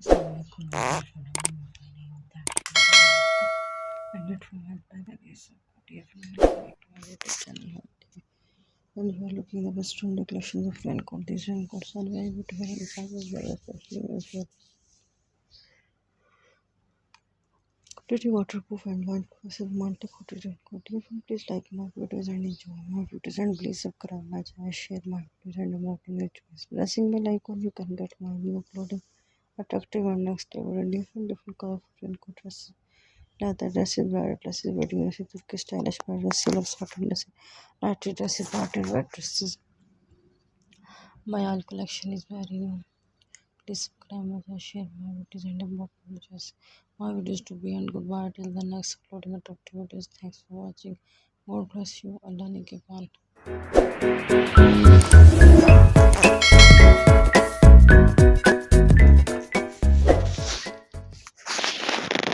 Assalamualaikum warahmatullahi wabarakatuh. And it from health by the grace of God. Dear friend, welcome back to my YouTube channel. And you are looking the best from the collections of raincoat. These raincoats are very beautiful and sizes very especially if you pretty waterproof and one person multi-coated raincoat. Dear friend, please like my videos and enjoy my videos and please subscribe my channel, share my videos and promote your choice. Pressing the like on you can get my new uploading attractive and next level and different colorful raincoat dresses. Leather dresses, bridal dresses, wedding dresses, Turkish stylish bridal dresses, silk satin dresses, nighty dresses, party wear dresses. My all collection is very new. Please subscribe my channel, share my videos and about my videos to be and goodbye till the next uploading attractive videos. Thanks for watching. God bless you. Allah ne ke